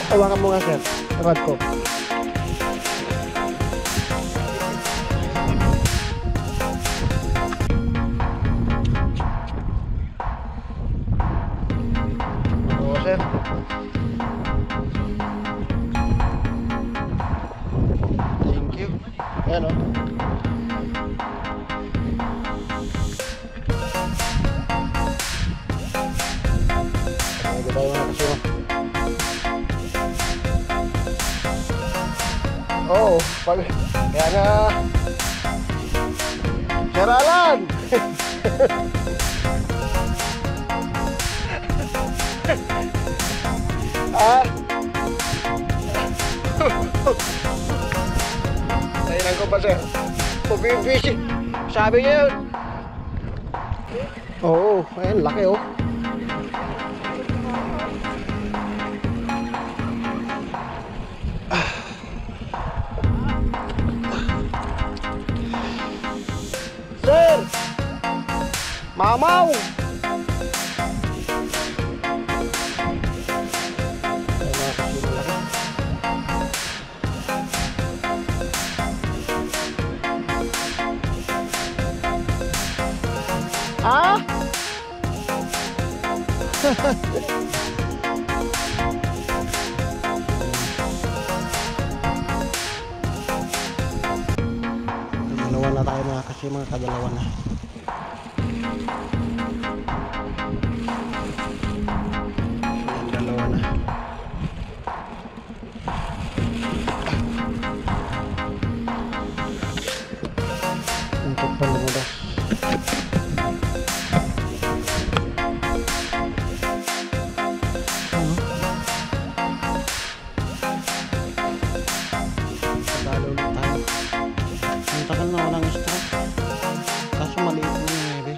Hawakan mo nga sir, rod ko. Oo sir. Thank you. Ayan o. Lagi tayo mga kasyo. Oo, kaya nga Sir Alan. Nahilang ko pa sir. Pabibisi. Sabi niya yun. Oo, ayan, laki oh. Sir! Mamaw! Ah? Dalawa na tayo mga kasi mga kadalawa na. Dalawa na. Untuk pa lumabas. Tagal na walang strike. Kaso maliit na yung nebe.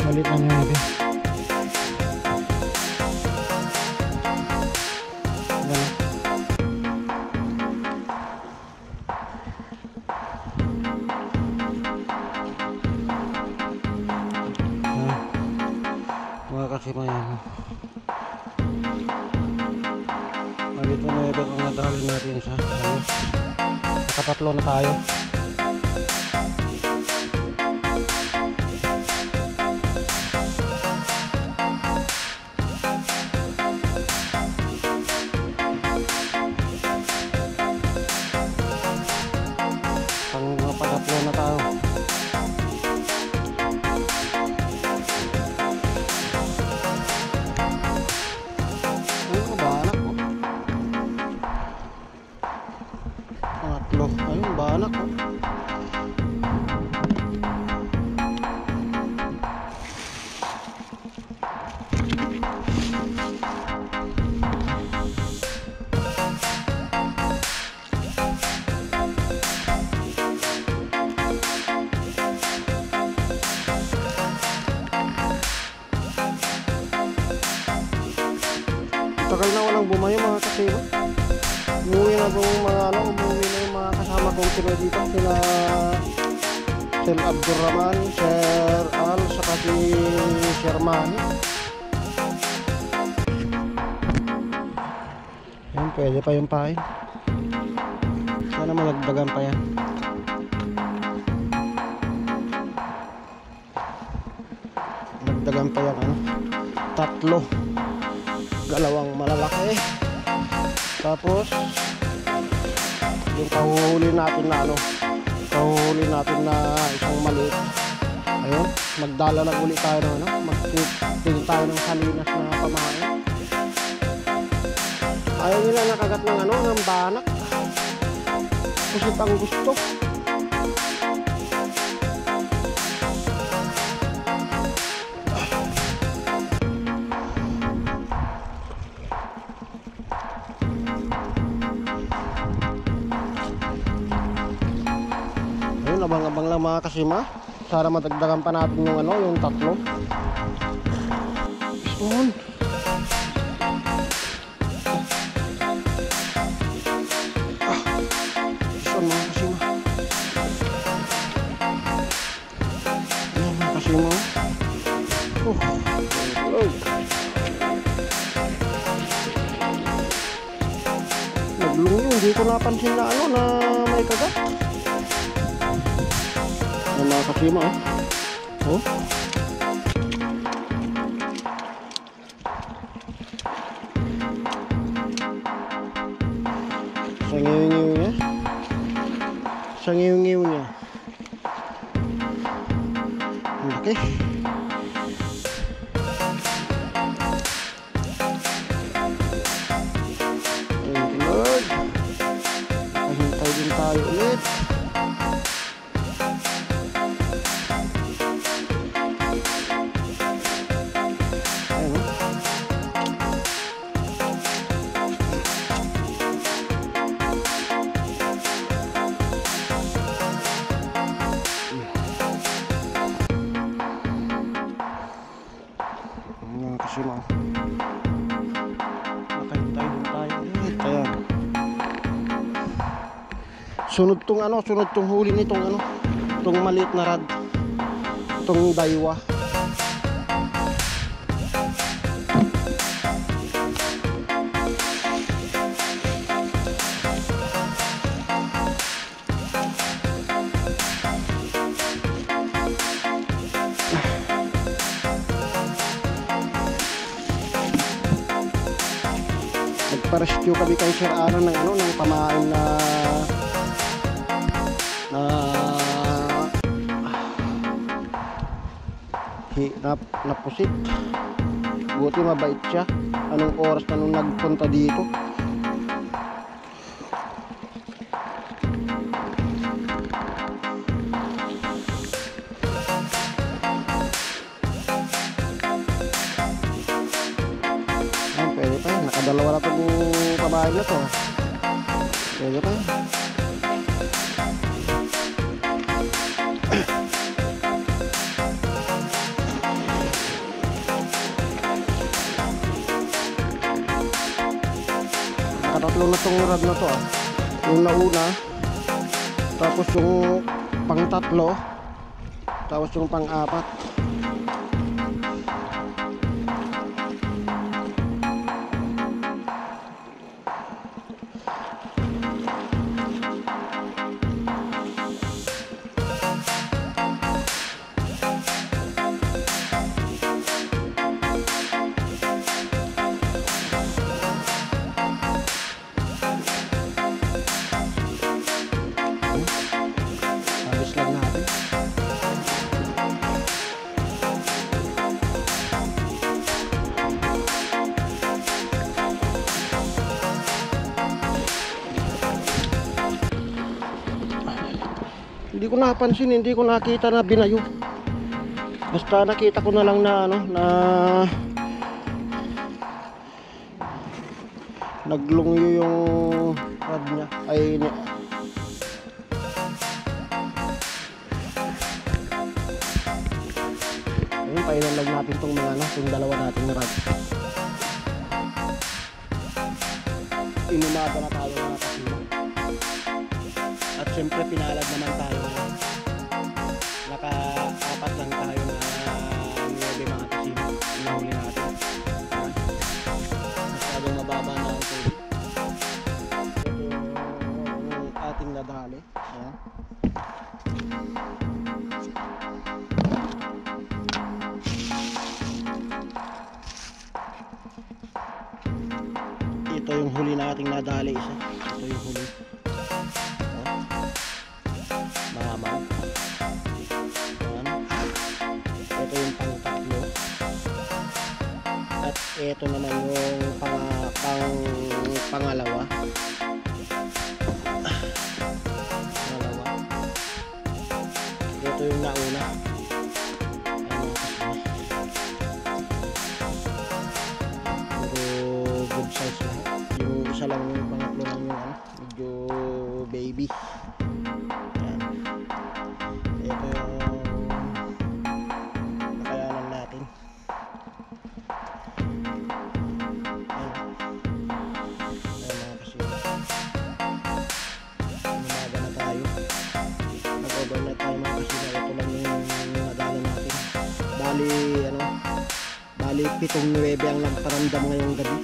Maliit na yung nebe. Ganun. Mga kasi may maliit na nebe kung nadali natin sa ayos. Nakatatlo na tayo. na tayo. Ayun ba anak ko? Pangatlo. Ayun ba anak ko? Tagal na walang bumayo mga kasibo. Umuwi na umuwi na yung mga kasama kong Pinoy dito. Sila Sir Abdurrahman, Sir Al, saka si Sir Manny. Yan, pwede pa yung pain. Sana malagdagan pa yan. Lagdagan pa yan, ano? Tatlo. Dalawang malalaki, tapos yung kahuhuli natin na isang maliit. Ayun, magdala lang ulit tayo ng magtingin tayo ng salinas na pamain. Ayaw nila nakagat ng banak kasi pang gusto. Abang-abang lang mga kasima. Sana madagdagan pa natin yung tatlo. Ismon. Ismon mga kasima. Ayan mga kasima. Naglungyo. Hindi ko napansin na na may kagat. Ang mga kasima oh. Sa ngiw-ngiw niya ang laki. Thank you Lord. Nakahintay din tayo ulit. Kasima nakahintay din tayo. Ayan. Sunod tong huli nitong itong maliit na rad, itong daywa. Nagpa-rescue kami kay Sir Ana ng pamain na pusit. Buti mabait siya. Anong oras na nung nagpunta dito. Pwede pa yan. Nakadalawa na itong pamain na to. Pwede pa yan. Nakatatlo na itong rad na to yung nauna, tapos yung pang tatlo, tapos yung pang apat. Habis lang na Hindi ko napansin, hindi ko nakita na binayo. Basta nakita ko na lang na ano, na naglungyo yung rod niya. Ay, ayun, pailan lang natin tong mga ano, tong dalawa nating rod. Inumaga na tayo mga kasino. At syempre pinalad naman tayo. Naka-apat lang tayo na 9 mga kasino. Nahuli natin. Masyadong mababa na ang tubig. Ito yung ating nadali. Ayan. Ito yung huli nating nadali isa. Ito yung huli. Mamaw. Ayan. Ito yung pang-tatlo. At ito naman yung pangalawa. Ito yung nauna. Puro good size lang. Yung isa lang yung pangatlo lang yung ano, medyo baby. Ayan. Ito yung nakayanan natin. Ayan. Ayan mga kasino. Umaga na tayo. Nag-overnight tayo mga kasino. Ito lang yung nadala natin. Bali 7-9 ang nagparamdam ngayong gabi.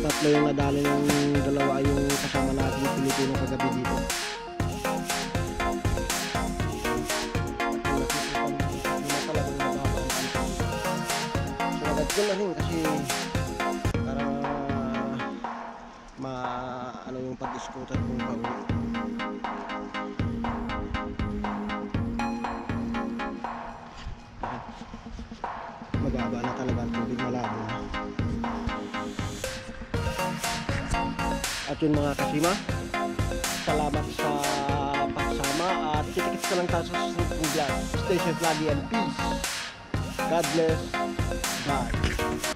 Tatlo yung nadali ng dalawa yung kasama natin Pilipino kagabi dito. So agad ko na rin kasi para ano yung pag-scooter kung pauwi. Mababa na talaga ang tubig, malabo na. At yun mga kasima, salamat sa pagsama at kita-kits ka lang tayo sa susunod kong vlog. Stay safe lagi and peace. God bless. Bye.